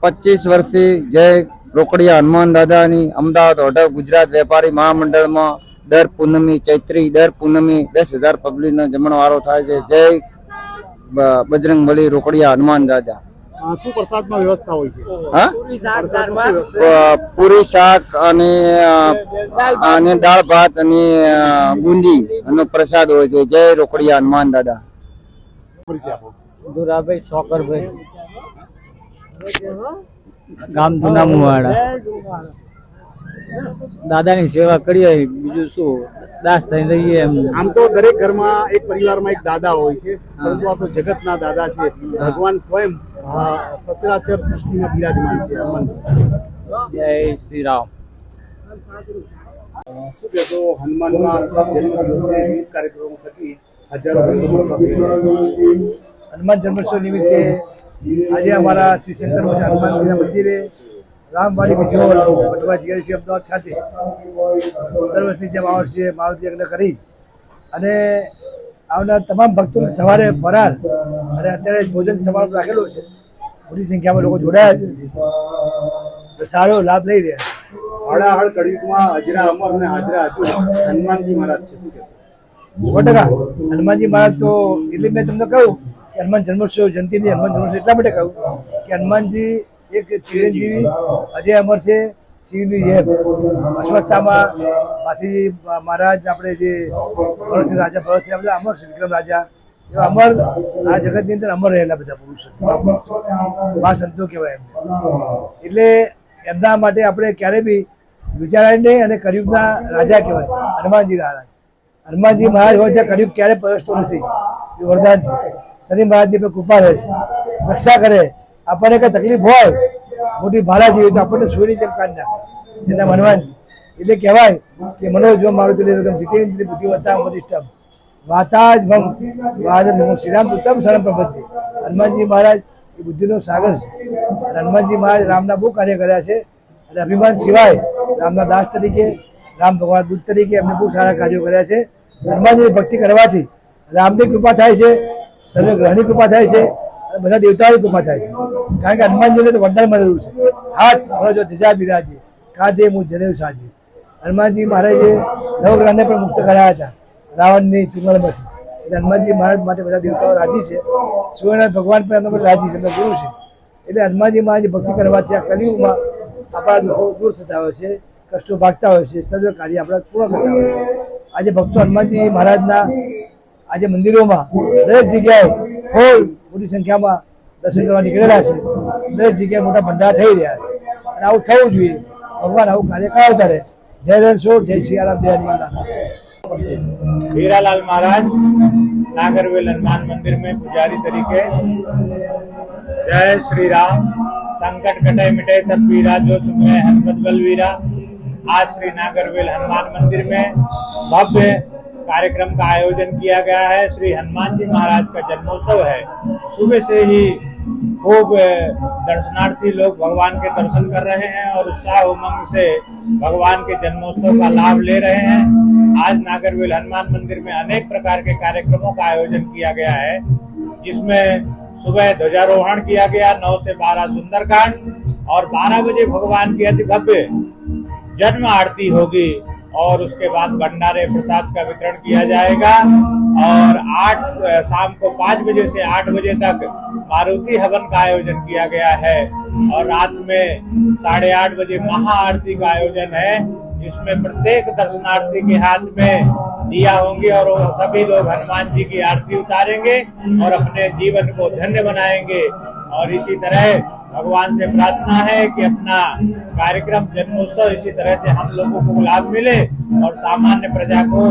25 વર્ષથી જય રોકડિયા હનુમાન દાદાની અમદાવાદ ઓઢવ ગુજરાત વેપારી મહામંડળમાં દર પૂનમી ચૈત્રી દર પૂનમી 10,000 પબ્લિકનો જમણવારો થાય છે। જય બજરંગબલી રોકડિયા હનુમાન દાદા। શું પ્રસાદમાં વ્યવસ્થા હોય છે? હા, પૂરી શાક અને દાળ ભાત અને બુંદી નો પ્રસાદ હોય છે। જય રોકડિયા હનુમાન દાદા। દુરાભાઈ શોકરભાઈ, ગામ જૂના મુવાડા। દાદાની સેવા કરીએ, બીજું શું, દાસ થઈ રહીએ એમ। આમ તો દરેક ઘરમાં એક પરિવારમાં એક દાદા હોય છે, પરંતુ આ તો જગતના દાદા છે। ભગવાન સ્વયં સચરાચર સૃષ્ટિમાં બિરાજમાન છે। જય શ્રી રામ। શું કહેશો, હનુમાનના જન્મદિવસે વિવિધ કાર્યક્રમો થકી હજારો હનુમાન જન્મોત્સવ નિમિત્તે આજે અમારા શ્રી શંકર હનુમાનજીના મંદિરે રામવાડી વિજોલ પટવા જીઆઈસી અમદાવાદ ખાતે દર વર્ષની જેમ આ વર્ષે મારુતિ યજ્ઞ કરી અને આવનાર તમામ ભક્તોને સવારે ફરાર અને અત્યારે ભોજન સમારોહ રાખેલો છે। મોટી સંખ્યામાં લોકો જોડાયા છે, સારો લાભ લઈ રહ્યા છે। હળાહળ કળિયુગમાં હાજરા અમર અને હાજરા અચૂક હનુમાનજી મહારાજ છે, શું કહેશો? 100% હનુમાનજી મહારાજ તો એટલે મેં તમને કહ્યું કે હનુમાન જન્મોત્સવ જયંતિની હનુમાન જન્મોત્સવ એટલા માટે કહ્યું કે હનુમાનજી એક ચિરંજીવી અજય અમર છે। શિવની જેમ અશ્વત્થામાં પાથી મહારાજ આપણે જે ભરત રાજા ભરત બધા અમર છે, વિક્રમ રાજા એવા અમર આ જગતની અંદર અમર રહેલા બધા પુરુષો મહા સંતો કહેવાય એમને। એટલે એમના માટે આપણે ક્યારે બી વિચારાય નહીં અને કળિયુગના રાજા કહેવાય હનુમાનજી મહારાજ। હનુમાનજી મહારાજ હોય ત્યાં કળિયુગ ક્યારે પ્રવેશતો નથી, એ વરદાન છે। શનિ મહારાજની પણ કૃપા રહે છે, રક્ષા કરે। આપણને કઈ તકલીફ હોય મોટી ભાલા જેવી તો આપણને સુઈની જેમ કાઢી નાખે એના હનુમાનજી। એટલે કહેવાય કે મનોજમ મારુતિ જીતેન્દ્ર બુદ્ધિમત્તા વરિષ્ઠમ વાતાજમ વાદરમ શ્રીરામ સુતમ શરણ પ્રબદ્ધિ। હનુમાનજી મહારાજ એ બુદ્ધિનો સાગર છે અને હનુમાનજી મહારાજ રામના બહુ કાર્ય કર્યા છે અને અભિમાન સિવાય રામના દાસ તરીકે, રામ ભગવાન દૂત તરીકે એમને બહુ સારા કાર્યો કર્યા છે। હનુમાનજીની ભક્તિ કરવાથી રામની કૃપા થાય છે, સર્વ ગ્રહની કૃપા થાય છે અને બધા દેવતાઓની કૃપા થાય છે। કારણ કે હનુમાનજીને તો વરદાન મળેલું છે, હાથ ભરો ધજા બિરાજે કાંધે મું જનેવ સાજે। હનુમાનજી મહારાજે નવગ્રહને પણ મુક્ત કરાયા હતા રાવણની ચુંગલમાંથી, એટલે હનુમાનજી મહારાજ માટે બધા દેવતાઓ રાજી છે। સૂર્યનારાયણ ભગવાન પણ એમના પર રાજી છે, એમના ગુરુ છે। એટલે હનુમાનજી મહારાજની ભક્તિ કરવાથી આ કલિયુગમાં આપણા દુઃખો દૂર થતા હોય છે, કષ્ટો ભાગતા હોય છે, સર્વ કાર્ય આપણા પૂર્ણ થતા હોય છે। આજે ભક્તો હનુમાનજી મહારાજના આજે મંદિરોમાં દરેક જગ્યાએ ફૂલ મોટી સંખ્યામાં દર્શન કરવા નીકળેલા છે। દરેક જગ્યાએ મોટા ભંડાર થઈ રહ્યા છે અને આવું થવું જોઈએ। ભગવાન આવું કાર્ય કરાવતા રહે। જય રણછોડ, જય સિયારામ, જય હનુમાન दादा। हीरालाल महाराज नागरवेल हनुमान मंदिर में पुजारी तरीके। जय श्री राम। संकट कटे मिटे सब पीरा, जो सुने हनुमत बलवीरा। आज श्री नागरवेल हनुमान मंदिर में भव्य कार्यक्रम का आयोजन किया गया है। श्री हनुमान जी महाराज का जन्मोत्सव है। सुबह से ही खूब दर्शनार्थी लोग भगवान के दर्शन कर रहे हैं और उत्साह उमंग से भगवान के जन्मोत्सव का लाभ ले रहे हैं। आज नागरवेल हनुमान मंदिर में अनेक प्रकार के कार्यक्रमों का आयोजन किया गया है, जिसमें सुबह ध्वजारोहण किया गया, 9 से 12 सुंदरकांड और 12 बजे भगवान की अति भव्य जन्म आरती होगी और उसके बाद भंडारे प्रसाद का वितरण किया जाएगा और शाम को 5 बजे से 8 बजे तक मारुति हवन का आयोजन किया गया है और रात में 8:30 बजे महाआरती का आयोजन है, जिसमें प्रत्येक दर्शनार्थी के हाथ में दिया होंगे और वो सभी लोग हनुमान जी की आरती उतारेंगे और अपने जीवन को धन्य बनाएंगे। और इसी तरह भगवान से प्रार्थना है कि अपना कार्यक्रम जन्मोत्सव इसी तरह से हम लोगों को लाभ मिले और सामान्य प्रजा को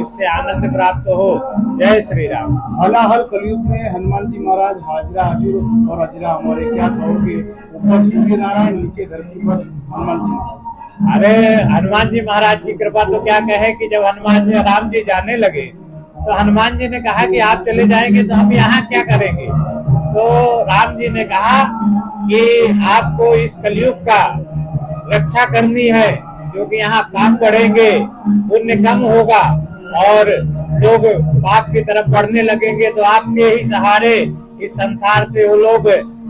इससे आनंद प्राप्त हो। जय श्री राम। हलाहल कलयुग में हनुमान जी महाराज हाजरा हजूर और हजरा हमारे क्या कहोगे? ऊपर सूर्य नारायण, नीचे धरती पर हनुमान जी महाराज। अरे हनुमान जी महाराज की कृपा तो क्या कहे कि जब राम जी जाने लगे तो हनुमान जी ने कहा कि आप चले जाएंगे तो हम यहाँ क्या करेंगे। तो राम जी ने कहा कि आपको इस कलयुग का रक्षा करनी है, क्योंकि यहाँ पाप बढ़ेंगे, पुण्य कम होगा और लोग पाप की तरफ बढ़ने लगेंगे, तो आपके ही सहारे इस संसार से वो लोग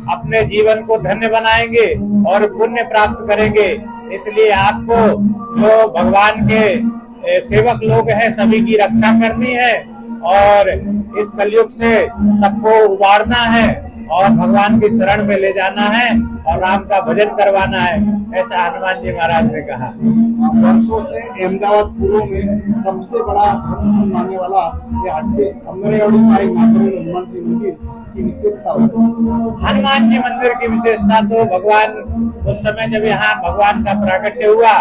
अपने जीवन को धन्य बनाएंगे और पुण्य प्राप्त करेंगे। इसलिए आपको जो भगवान के सेवक लोग हैं सभी की रक्षा करनी है और इस कलयुग से सबको उबारना है और भगवान की शरण में ले जाना है और राम का भजन करवाना है, ऐसा हनुमान जी महाराज ने कहा। वर्षों से अहमदाबाद पूर्व में सबसे बड़ा धर्म मानने वाला ये हनुमान जी मंदिर की विशेषता होती है। हनुमान जी मंदिर की विशेषता तो भगवान उस समय जब यहाँ भगवान का प्राकट्य हुआ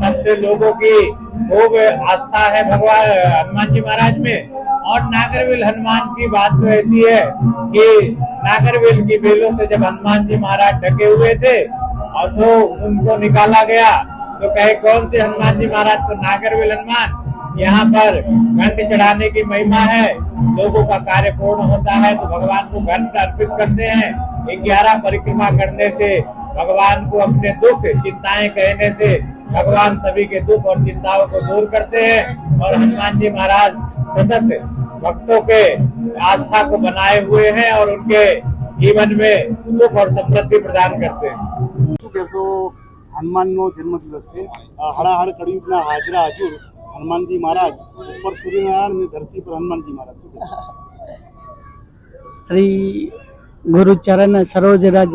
तब से लोगों की खूब आस्था है भगवान हनुमान जी महाराज में। और नागरवेल हनुमान की बात तो ऐसी है कि नागरवेल की बेलों से जब हनुमान जी महाराज ढके हुए थे और तो उनको निकाला गया तो कहे कौन से हनुमान जी महाराज, तो नागरवेल हनुमान। यहाँ पर घंट चढ़ाने की महिमा है, लोगों का कार्य पूर्ण होता है तो भगवान को घंट अर्पित करते हैं। 11 परिक्रमा करने से भगवान को अपने दुख चिंताएं कहने से भगवान सभी के दुख और चिंताओं को दूर करते हैं। और हनुमान जी महाराज सतत भक्तों के आस्था को बनाए हुए हैं और उनके जीवन में सुख और समृद्धि प्रदान करते हैं। હનુમાનનો જન્મદિવસ છે। હળાહળ કળિયુગના હાજરા હજુર હનુમાનજી મહારાજ ઉપર સૂર્યનારાયણ ને ધરતી પર હનુમાનજી મહારાજ। શ્રી ગુરુ ચરણ સરોજ રજ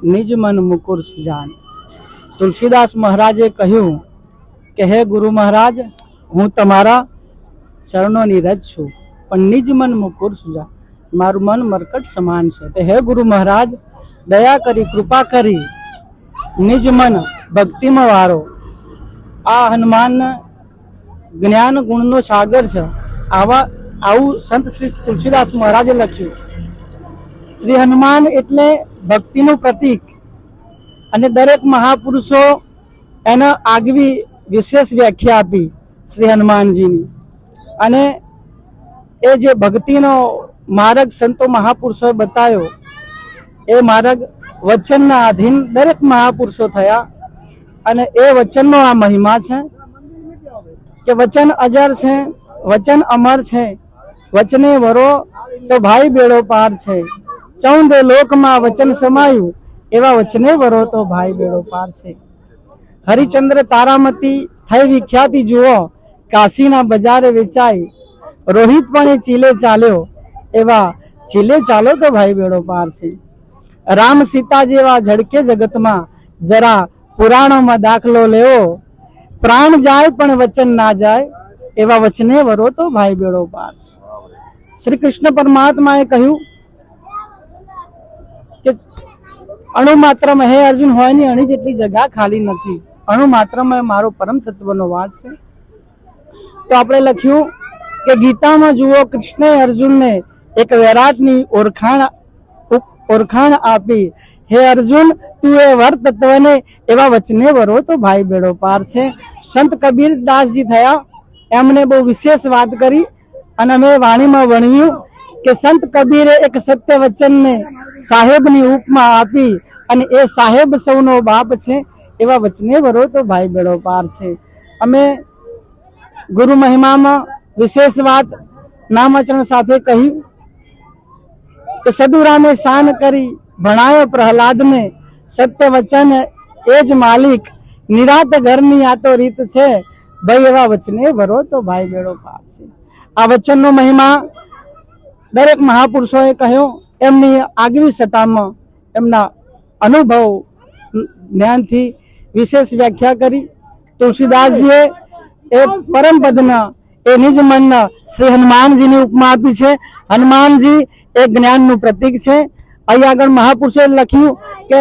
નિજ મન મુકુર સુજાન। તુલસીદાસ મહારાજે કહ્યું કે હે ગુરુ મહારાજ, હું તમારા ચરણોની રજ છું પણ નિજ મન મુકુર સુજાન, મારું મન મરકટ સમાન છે। તો હે ગુરુ મહારાજ, દયા કરી કૃપા કરી નિજ મન ભક્તિમાં વારો। આ હનુમાન જ્ઞાન ગુણનો સાગર છે। આવું સંત શ્રી તુલસીદાસ મહારાજે લખ્યું। શ્રી હનુમાન એટલે ભક્તિનું પ્રતીક અને દરેક મહાપુરુષો એના આગવી વિશેષ વ્યાખ્યા આપી શ્રી હનુમાનજીની। અને એ જે ભક્તિનો માર્ગ સંતો મહાપુરુષોએ બતાવ્યો એ માર્ગ વચનના આધીન દરેક મહાપુરુષો થયા અને એ વચનનો આ મહિમા છે કે વચન અજર છે, વચન અમર છે, વચને વરો તો ભાઈ બેડો પાર છે। 14 લોકમાં વચન સમાયું એવા વચને વરો તો ભાઈ બેડો પાર છે। હરિચંદ્ર તારામતી થઈ વિખ્યાતિ જુઓ, કાશીના બજારે વેચાય, રોહિત પણ એ ચીલે ચાલ્યો એવા ચીલે ચાલો તો ભાઈ બેડો પાર છે। રામ સીતા જેવા ઝડકે જગતમાં જરા પુરાણોમાં દાખલો લેવો, પ્રાણ જાય પણ વચન ના જાય એવા વચને વરો તો ભાઈ બેડો પાર છે। શ્રી કૃષ્ણ પરમાત્માએ કહ્યું કે અણુ માત્રમાં હે અર્જુન હોય ની અણી જેટલી જગા ખાલી નથી, અણુ માત્રમાં મારો પરમ તત્વનો વાસ છે। તો આપણે લખ્યું કે ગીતામાં જુઓ કૃષ્ણે અર્જુનને એક વૈરાટની ઓળખાણ આપી, હે અર્જુન તું એ વર તત્વને એવા વચને વરો તો ભાઈ બેડો પાર છે। સંત કબીરદાસજી થયા, એમણે બહુ વિશેષ વાત કરી અને અમે વાણીમાં વર્ણવ્યું કે સંત કબીરે એક સત્ય વચનને સાહેબની ઉપમા આપી અને એ સાહેબ સૌનો બાપ છે એવા વચને વરો તો ભાઈ બેડો પાર છે। અમે ગુરુ મહિમામાં વિશેષ વાત નામચરણ સાથે કહ્યું કે સદુરાને શાન કરી ભણાયો પ્રહલાદને, સત્ય વચન એ જ માલિક, નિરાત ઘરની આ તો રીત છે, ભાઈ એવા વચને વરો તો ભાઈ બેડો પાર છે। આ વચનનો મહિમા દરેક મહાપુરુષોએ કહ્યો, એમની આગવી સત્તામાં એમના અનુભવ જ્ઞાનથી વિશેષ વ્યાખ્યા કરી। તુલસીદાસજીએ એ પરમ પદના એ નિજ મનના શ્રી હનુમાનજીની ઉપમા આપી છે। હનુમાનજી એ જ્ઞાનનું પ્રતીક છે। અહીં આગળ મહાપુરુષોએ લખ્યું કે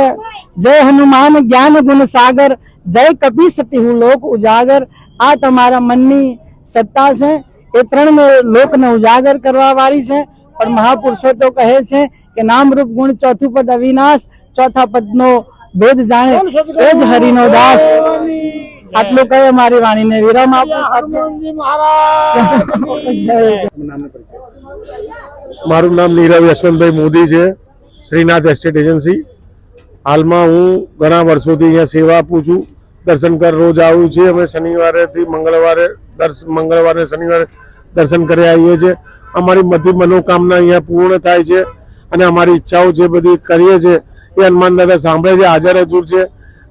જય હનુમાન જ્ઞાન ગુણ સાગર, જય કપી સતી હું લોક ઉજાગર। આ તમારા મનની સત્તા છે, એ ત્રણ લોકને ઉજાગર કરવા વાળી છે। પણ મહાપુરુષો તો કહે છે કે નામ રૂપ ગુણ ચોથું પદ અવિનાશ, ચોથા પદનો ભેદ જાણે એ જ હરિનો દાસ। આટલું કહે મારી વાણીને વિરામ આપું। મારું નામ નીરવ યશવંતભાઈ મોદી છે, શ્રીનાથ એસ્ટેટ એજન્સી। હાલમાં હું ઘણા વર્ષોથી અહીંયા સેવા આપું છું, દર્શન કર રોજ આવું છું। અમે શનિવારેથી મંગળવારે શનિવારે દર્શન કરી આવીએ છીએ। અમારી બધી મનોકામના અહીંયા પૂર્ણ થાય છે અને અમારી ઈચ્છાઓ જે બધી કરીએ છીએ એ હનુમાન દાદા સાંભળે છે, હાજર હજુર છે.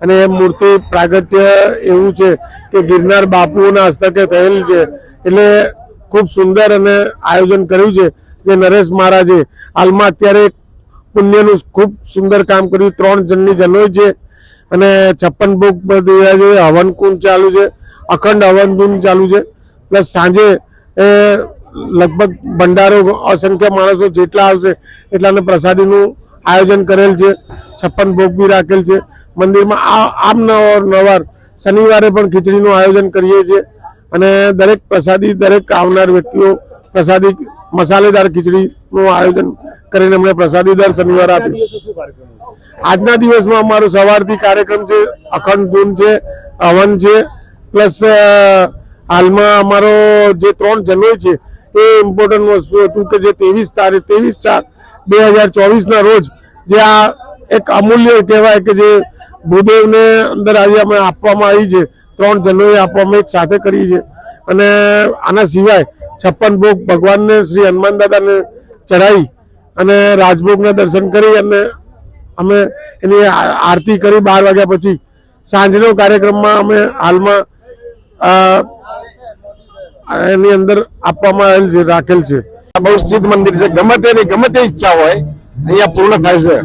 અને એ મૂર્તિ પ્રાગટ્ય એવું છે કે ગિરનાર બાપુના હસ્તકે થયેલ છે, એટલે ખૂબ સુંદર અને આયોજન કર્યું છે. જે નરેશ મહારાજે હાલમાં અત્યારે પુણ્યનું ખૂબ સુંદર કામ કર્યું. 3 જણની જનોઈ છે અને 56 ભોગ બધી હવન કુંડ ચાલુ છે, અખંડ હવન કુંડ ચાલુ છે. પ્લસ સાંજે લગભગ ભંડારો અસંખ્ય માણસો જેટલા આવશે એટલાને પ્રસાદીનું આયોજન કરેલ છે. 56 ભોગ બી રાખેલ છે મંદિરમાં. આમ નવાર શનિવારે પણ ખીચડીનું આયોજન કરીએ છીએ અને દરેક પ્રસાદી, દરેક આવનાર વ્યક્તિઓ પ્રસાદી મસાલેદાર ખીચડીનું આયોજન કરીને અમને પ્રસાદી દર શનિવારે આપી. આજના દિવસમાં અમારો સવારથી કાર્યક્રમ છે, અખંડ ધૂન છે, હવન છે, પ્લસ હાલમાં અમારો જે 3 જનોઈ છે એ ઇમ્પોર્ટન્ટ વસ્તુ હતું કે જે 23/4/2024 રોજ જે આ એક અમૂલ્ય કહેવાય કે જે ભૂદેવને અંદર આજે અમે આપવામાં આવી છે, 3 જનોઈ આપવામાં એક સાથે કરી છે. અને આના સિવાય 56 ભોગ ભગવાનને શ્રી હનુમાન દાદાને ચઢાવી અને રાજભોગના દર્શન કરી અને અમે એની આરતી કરી 12 વાગ્યા પછી. સાંજનો કાર્યક્રમમાં અમે હાલમાં એની અંદર આપવામાં આવેલ છે, રાખેલ છે. બહુ સિદ્ધ મંદિર છે. ગમે તે ઈચ્છા હોય અહીંયા પૂર્ણ થાય છે.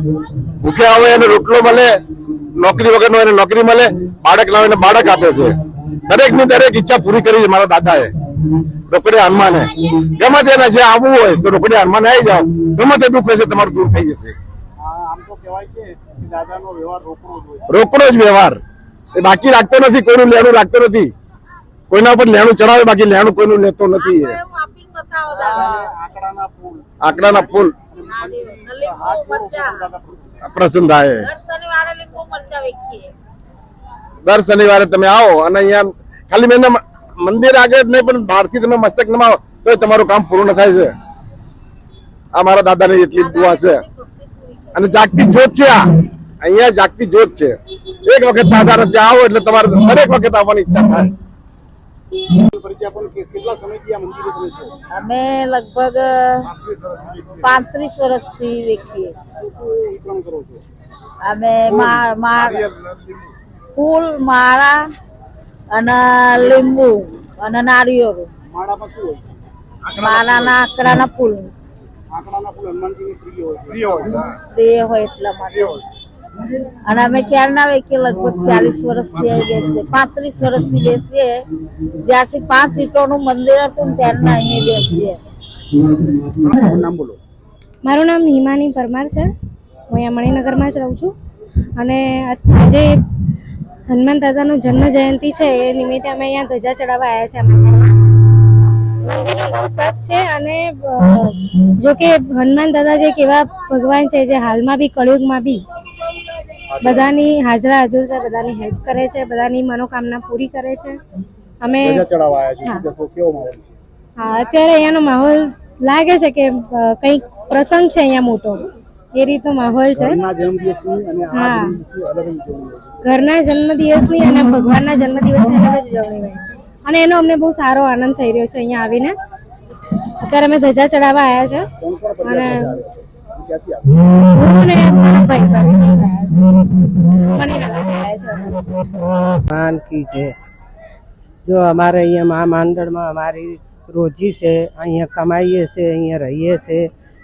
ભૂખ્યા હોય એને રોટલો મળે, નોકરી વગરનો એને નોકરી મળે, બાળક ના હોય એને બાળક આપે છે. દરેકની દરેક ઈચ્છા પૂરી કરી છે મારા દાદાએ, રોકડિયા હનુમાને. ગમે તેને જે આવવું હોય તો રોકડિયા હનુમાને આવી જાઓ, ગમે તે દુઃખ હશે તમારું દૂર થઈ જશે. આમ તો કહેવાય છે કે દાદાનો વ્યવહાર રોકડો જ વ્યવહાર, એ બાકી રાખતો નથી, કોઈનું લેણું રાખતો નથી. કોઈના ઉપર લેણું ચડાવે, બાકી લેણું કોઈનું લેતો નથી. આંકડાના ફૂલ પ્રસન્ન થાય. દર શનિવારે તમે આવો અને અહીંયા ખાલી મેં મંદિર આગળ જ નહીં પણ બહારથી તમે મસ્તક નમાવો તો તમારું કામ પૂર્ણ થાય છે. આ મારા દાદાની એટલી દુઆ છે. અને જાગતી જ્યોત છે, આ અહીંયા જાગતી જ્યોત છે. એક વખત દાદા ત્યાં આવો એટલે તમારે દરેક વખત આવવાની ઈચ્છા થાય. કેટલા સમયથી આ મંદિરે તમે છો? અમે લગભગ 35 વર્ષથી વેચીએ. વિતરણ કરો છો? અમે ફૂલ, માળા અને લીંબુ અને નારિયેળ. માળામાં શું હોય? માળાના આંકડાના ફૂલ. આંકડાના ફૂલ હનુમાનજીની પ્રિય હોય. પ્રિય હોય એટલા માટે. અને અમે ક્યારના વેચીએ? લગભગ 40 વર્ષથી અહીં બેસીએ, 35 વર્ષથી બેસીએ. જ્યારથી 5 ઈંટોનું મંદિર હતું ને ત્યારના અહીં બેસીએ. નામ બોલો. મારું નામ હિમાની પરમાર છે. હું અહીંયા મણિનગરમાં જ રહું છું. અને આજે હનુમાન દાદાનો જન્મ જયંતિ છે એ નિમિત્તે અમે અહીંયા ધજા ચડાવવા આવ્યા છે. મંદિરનું બહુ સત છે. અને જો કે હનુમાન દાદા જે કેવા ભગવાન છે જે હાલમાં બી કળિયુગમાં બી બધાની હાજરા હજુર છે, બધાની હેલ્પ કરે છે, બધાની મનોકામના પૂરી કરે છે. અમે હા અત્યારે અહીંયાનો માહોલ લાગે છે કે કંઈક પ્રસંગ છે અહીંયા મોટો, એ રીતનો માહોલ છે. હા, ઘરના જન્મદિવસની અને ભગવાનના જન્મદિવસની અલગ જ ઉજવણી હોય. અને એનો અમને બહુ સારો આનંદ થઈ રહ્યો છે અહીંયા આવીને. અત્યારે અમે ધજા ચડાવવા આવ્યા છે અને ભગવાન કી જય. જો અમારે અહીંયા મહામંડળમાં અમારી રોજી છે, અહીંયા કમાઈએ છે, અહીંયા રહીએ છે.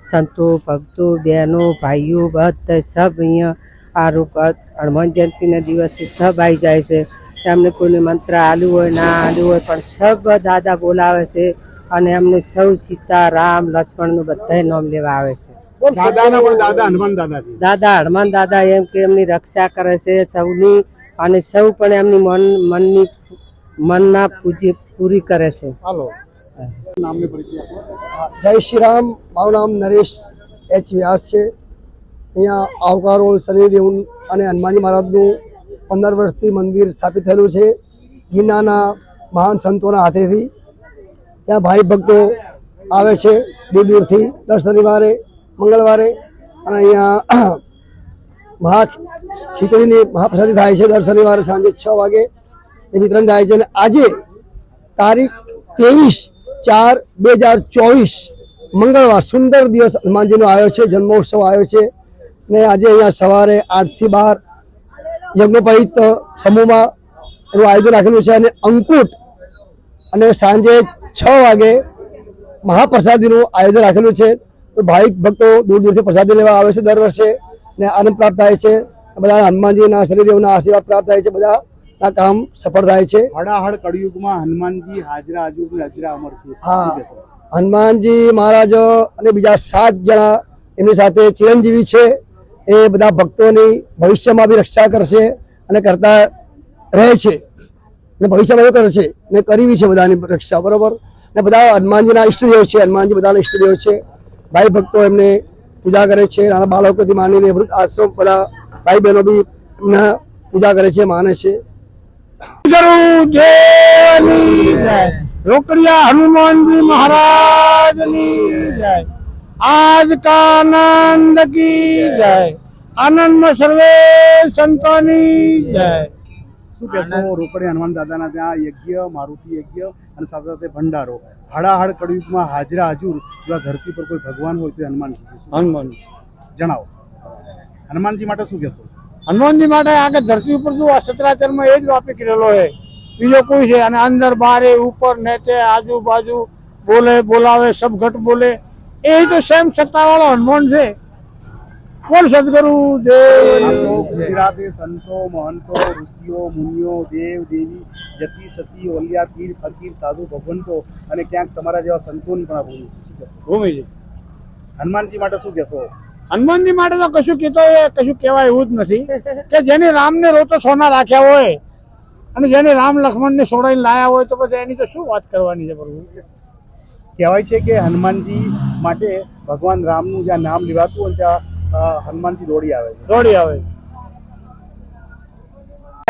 સંતો, ભક્તો, બહેનો, ભાઈઓ બધા સબ અહીંયા આ રૂપ હનુમાન જયંતિના દિવસે સબ આવી જાય છે. એમને કોઈને મંત્ર આલ્યું હોય ના આલ્યું હોય પણ સબ દાદા બોલાવે છે. અને અમને સૌ સીતા, રામ, લક્ષ્મણનું બધા નામ લેવા આવે છે. દાદા હનુમાન દાદા એમ કે એમની રક્ષા કરે છે સૌની, અને સૌ પણ એમની મનના પૂરી કરે છે. જય શ્રી રામ. મારું નામ નરેશ એચ વ્યાસ છે. અહીંયા આવકારો શનિદેવ અને હનુમાનજી મહારાજનું 15 વર્ષથી મંદિર સ્થાપિત થયેલું છે ગિરનારના મહાન સંતોના હાથેથી. ત્યાં ભાઈ ભક્તો આવે છે દૂર દૂરથી દર શનિવારે, મંગળવારે. અને અહીંયા ખીચડીની મહાપ્રસાદી થાય છે દર શનિવારે સાંજે 6 વાગે એ વિતરણ થાય છે. અને આજે તારીખ 23/4/2024 મંગળવાર સુંદર દિવસ હનુમાનજીનો આવ્યો છે, જન્મોત્સવ આવ્યો છે ને આજે અહીંયા સવારે 8 થી 12 યજ્ઞોપવિત સમૂહમાં એનું આયોજન રાખેલું છે અને અંકુટ અને સાંજે 6 વાગે મહાપ્રસાદીનું આયોજન રાખેલું છે. તો ભાવિક ભક્તો દૂર દૂરથી પ્રસાદી લેવા આવે છે દર વર્ષે ને આનંદ પ્રાપ્ત થાય છે. બધા હનુમાનજીના શનિદેવના આશીર્વાદ પ્રાપ્ત થાય છે, બધાના કામ સફળ થાય છે. હડાહડ કળિયુગમાં હનુમાનજી હાજરા હજુર ને અજરા અમર છે. હા, હનુમાનજી મહારાજ અને બીજા 7 જણા એમની સાથે ચિરંજીવી છે. એ બધા ભક્તોની ભવિષ્યમાં બી રક્ષા કરશે અને કરતા રહે છે ને ભવિષ્યમાં કરશે ને કરી છે બધાની રક્ષા. બરોબર ને બધા હનુમાનજીના ઈષ્ટદેવ છે. હનુમાનજી બધાના ઈષ્ટદેવ છે. ભાઈ ભક્તો એમને પૂજા કરે છે. નાના બાળકોથી માંડીને વૃદ્ધ આશ્રમ બધા ભાઈ બહેનો બી એમના પૂજા કરે છે, માને છે. રોકડિયા હનુમાનજી મહારાજની જય. આજ કા આનંદ કી જય. આનંદમાં સર્વે સંતોની જય. શું કહેશો રોકડિયા હનુમાન દાદાના ત્યાં યજ્ઞ, મારુતિ યજ્ઞ અને સાથે સાથે ભંડારો, હડાહડ કળિયુગમાં હાજરા હજુર એવા ધરતી પર કોઈ ભગવાન હોય તો હનુમાન જણાવો. હનુમાનજી માટે શું કહેશો? હનુમાનજી માટે આગળ ધરતી ઉપર જો આ સચરાચરમાં એ જ વાપી કરેલો છે, બીજો કોઈ છે. અને અંદર બારે ઉપર નેચે આજુબાજુ બોલે બોલાવે સબ ઘટ બોલે, એ તો સેમ સત્તા વાળો હનુમાન છે. કોણ સદગુરુ દેવ. ગુજરાતે સંતો, મહંતો, ઋષિઓ, મુનિઓ, દેવ દેવી, જતી સતી, ઓલિયા, પીર, ફકીર, સાધુ, ભગવંતો અને ક્યાંક તમારા જેવા સંતોની પણ ભૂમિ છે. હનુમાનજી માટે શું કહેશો? હનુમાનજી માટે તો કશું કહેતો કશું કહેવાય એવું જ નથી કે જેને રામને રોતો સોના રાખ્યા હોય અને જેને રામ લક્ષ્મણને છોડાઈને લાયા હોય તો પછી એની તો શું વાત કરવાની છે. પ્રભુ કહેવાય છે કે હનુમાનજી માટે ભગવાન રામનું જ્યાં નામ લેવાતું હોય ત્યાં હનુમાનજી દોડી આવે.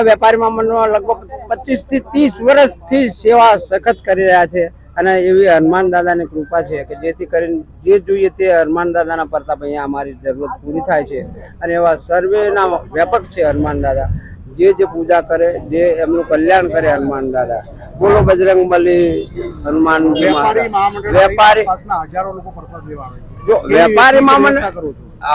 વેપારી મામલનો લગભગ 25 થી 30 વર્ષથી સેવા સખત કરી રહ્યા છે અને એવી હનુમાન દાદાની કૃપા છે કે જેથી કરીને જે જોઈએ તે હનુમાન દાદાના પ્રતાપ અહીંયા અમારી જરૂરત પૂરી થાય છે. અને એવા સર્વેના વ્યાપક છે હનુમાન દાદા. જે પૂજા કરે, જે એમનું કલ્યાણ કરે હનુમાન દાદા. બોલો બજરંગબલી હનુમાનજી. હજારો લોકો પ્રસાદ લેવા આવે છે. જો વેપારી મામલ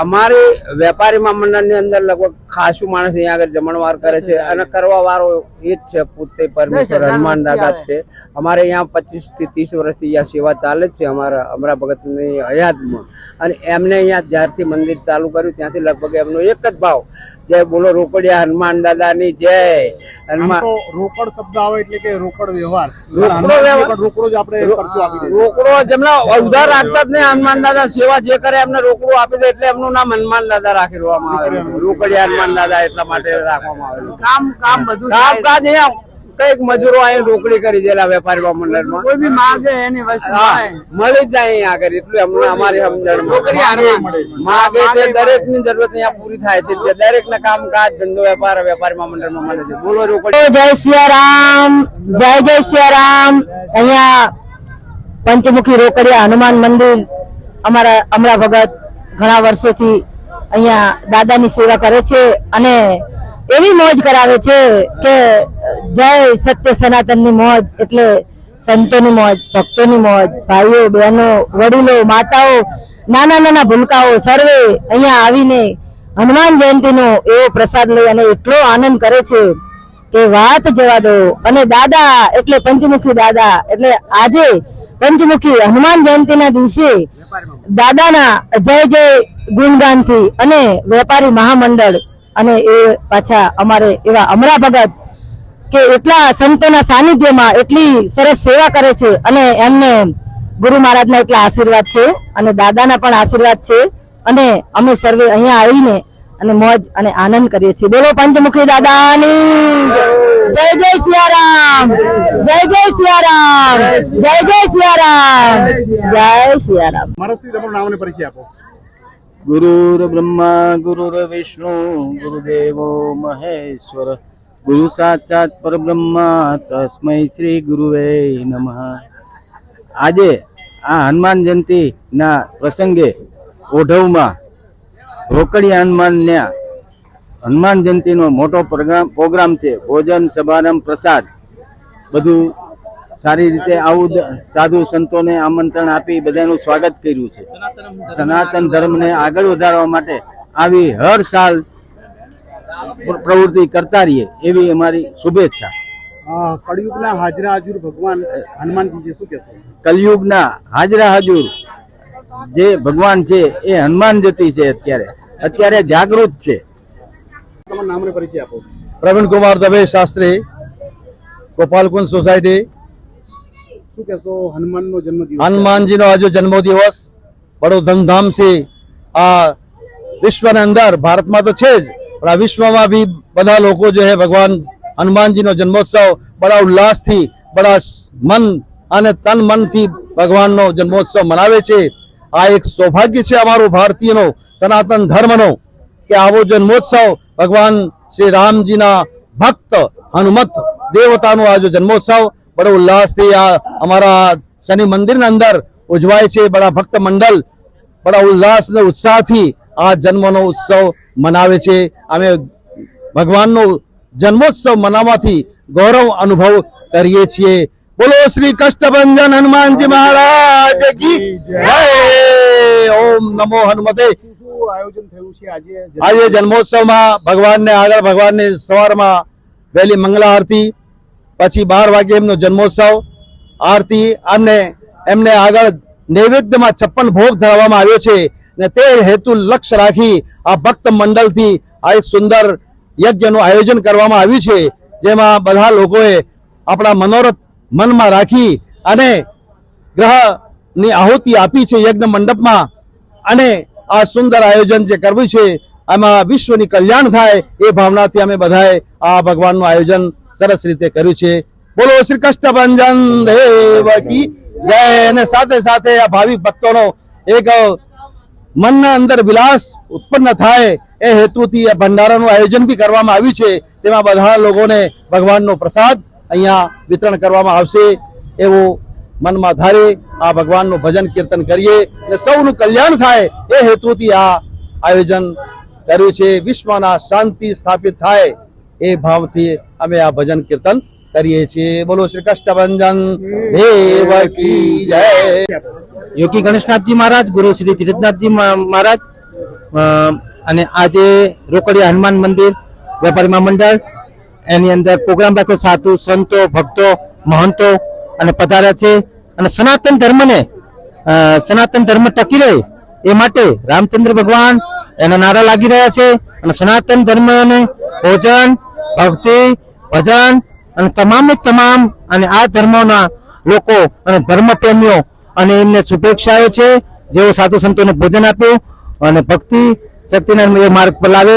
અમારી વેપારી મંડળ ની અંદર લગભગ ખાસું માણસ અહીંયા આગળ જમણવાર કરે છે અને કરવા વાળો એ જ છે પોતે પરમેશ્વર હનુમાન દાદા છે. અમારે અહીંયા 25 થી 30 વર્ષથી અહીંયા સેવા ચાલે જ છે અમારા અમરા ભગતની હયાતમાં. અને એમને અહીંયા જ્યારથી મંદિર ચાલુ કર્યું ત્યાંથી લગભગ એમનો એક જ ભાવ, જય બોલો રોકડિયા હનુમાન દાદાની જય. હનુમાન રોકડ શબ્દ આવે એટલે કે રોકડ વ્યવહાર, રોકડો જ આપણે રોકડો જેમના ઉધાર રાખતા જ નહીં. હનુમાન દાદા સેવા જે કરે એમને રોકડો આપી દે એટલે એમનું નામ હનુમાન દાદા રાખી દેવામાં આવેલું. રોકડિયા હનુમાન દાદા એટલા માટે રાખવામાં આવેલું. કામ બધું કામકાજ અહીંયા કઈક મજૂરો અહીં રોકડી કરી દેલા વેપારી મંડળમાં કોઈ બી માંગે એની વસ્તુ મળી જાય અહીંયા આગળ. એટલું અમને અમારી સમજણમાં માંગે છે દરેક ની જરૂરત અહીંયા પૂરી થાય છે. દરેક ના કામકાજ ધંધો વેપાર વેપારી મંડળમાં મળે છે. બોલો રોકડી. જય સિયારામ, જય જય સિયારામ. અહીંયા પંચમુખી રોકડિયા હનુમાન મંદિર અમારા અમરા ભગત ઘણા વર્ષોથી અહીંયા દાદાની સેવા કરે છે અને એવી મોજ કરાવે છે કે જય સત્ય સનાતનની મોજ એટલે સંતોની મોજ, ભક્તોની મોજ, ભાઈઓ બહેનો, વડીલો, માતાઓ, નાના નાના ભૂલકાઓ સર્વે અહીંયા આવીને હનુમાન જયંતિનો એવો પ્રસાદ લઈ અને એટલો આનંદ કરે છે કે વાત જવા દો. અને દાદા એટલે પંચમુખી દાદા એટલે આજે પંચમુખી હનુમાન જયંતિના દિવસે દાદાના જય જય ગુણગાનથી અને વેપારી મહામંડળ અને એ પાછા અમારે એવા અમરા ભગત કે એટલા સંતોના સાનિધ્યમાં એટલી સરસ સેવા કરે છે અને એમને ગુરુ મહારાજના એટલા આશીર્વાદ છે અને દાદાના પણ આશીર્વાદ છે અને અમે સર્વે અહીંયા આવીને અને મોજ અને આનંદ કરીએ છીએ. બોલો પંચમુખી દાદાની જય જય સિયારામ, જય જય સિયારામ, જય જય સિયારામ, જય સિયારામ. મારા તમારું નામ અને પરિચય આપો. ગુરુર બ્રહ્મા ગુરુર વિષ્ણુ ગુરુદેવો મહેશ્વર ગુરુ સાક્ષાત પરબ્રહ્મા તસ્મૈ શ્રી ગુરુવે નમઃ. આજે આ હનુમાન જયંતિ ના પ્રસંગે ઓઢવમાં રોકડિયા હનુમાન જયંતિનો મોટો પ્રોગ્રામ છે. ભોજન, સમારંભ, પ્રસાદ બધું સારી રીતે આવું સાધુ સંતોને આમંત્રણ આપી બધાનું સ્વાગત કર્યું છે. સનાતન ધર્મને આગળ વધારવા માટે આવી હર સાલ પ્રવૃત્તિ કરતા રહીએ એવી અમારી શુભેચ્છા. કળિયુગના હાજરા હજુર ભગવાન હનુમાનજી છે, શું કહેશો? કલયુગના હાજરા હજુર જે ભગવાન છે એ હનુમાન જતી છે. અત્યારે જાગૃત છે. તમારું નામ અને પરિચય આપો. પ્રવીણ કુમાર દવે શાસ્ત્રી, ગોપાલકુંજ સોસાયટી. શું કહેશો હનુમાનનો જન્મદિવસ? હનુમાનજીનો આજે જન્મદિવસ બડો ધૂમધામથી આ વિશ્વના અંદર, ભારતમાં તો છે જ પણ આ વિશ્વમાં भी બધા લોકો जो है ભગવાન હનુમાનજીનો જન્મોત્સવ બડા ઉલ્લાસથી, બડા મન અને તન મનથી ભગવાનનો જન્મોત્સવ મનાવે છે. આ એક સૌભાગ્ય છે અમારો ભારતીયનો, સનાતન ધર્મનો, કે આવો જન્મોત્સવ ભગવાન શ્રી રામજીના ભક્ત હનુમત દેવતાનો આ જન્મોત્સવ બડો ઉલ્લાસથી આ અમારા શનિ મંદિરના અંદર ઉજવાય છે. બડા ભક્ત મંડળ બડા ઉલ્લાસ અને ઉત્સાહથી આ જન્મનો ઉત્સવ મનાવે છે. અમે ભગવાનનો જન્મોત્સવ મનાવવાથી ગૌરવ અનુભવ કરીએ છીએ. બોલો શ્રી કષ્ટભંજન હનુમાનજી મહારાજ કી જય. ઓમ નમો હનુમતે. આયોજન થયું છે આજે જન્મોત્સવમાં ભગવાનને આગળ ભગવાનની સવારમાં વહેલી મંગલા આરતી, પછી 12 વાગે એમનો જન્મોત્સવ આરતી, અને એમને આગળ નૈવેદ્યમાં 56 ભોગ ધરવામાં આવ્યો છે. ને તે હેતુ લક્ષ્ય રાખી આ ભક્ત મંડળથી આ એક સુંદર યજ્ઞનું આયોજન કરવામાં આવ્યું છે, જેમાં બધા લોકોએ આપણા મનોરથ મનમાં રાખી અને ગ્રહની આહુતિ આપી છે યજ્ઞ મંડપમાં. અને આ સુંદર આયોજન જે કરવું છે આમાં વિશ્વની કલ્યાણ થાય એ ભાવનાથી અમે બધાએ આ ભગવાનનું આયોજન સરસ રીતે કર્યું છે. બોલો શ્રી કષ્ટભંજન દેવ કી જય. અને સાથે સાથે આ ભાવિક ભક્તોનો એક મનના અંદર વિલાસ ઉત્પન્ન થાય એ હેતુથી આ ભંડારાનું આયોજન બી કરવામાં આવ્યું છે. તેમાં બધા લોકોને ભગવાનનો પ્રસાદ અહીંયા વિતરણ કરવામાં આવશે એવું મનમાં ધારે આ ભગવાનનું ભજન કીર્તન કરીએ અને સૌનું કલ્યાણ થાય એ હેતુથી આ આયોજન કર્યું છે. વિશ્વના શાંતિ સ્થાપિત થાય એ ભાવથી અમે આ ભજન કીર્તન કરીએ છીએ. બોલો શ્રી કષ્ટભંજન દેવ કી જય. યોગી ગણેશનાથજી મહારાજ, ગુરુ શ્રી તીર્થનાથજી મહારાજ અને આજે રોકડિયા હનુમાન મંદિર વેપારી મહામંડળ એની અંદર પ્રોગ્રામ રાખ્યો. સાધુ સંતો, ભક્તો, મહંતો અને પધાર્યા છે. અને સનાતન ધર્મ ટકી રહે એ માટે રામચંદ્ર ભગવાન એના નારા લાગી રહ્યા છે. અને સનાતન ધર્મને ભોજન, ભક્તિ, ભજન અને તમામ અને આ ધર્મોના લોકો અને ધર્મ પ્રેમીઓ અને એમને શુભેચ્છાઓ છે, જેઓ સાધુ સંતોને ભોજન આપ્યું અને ભક્તિ શક્તિના માર્ગ પર લાવે.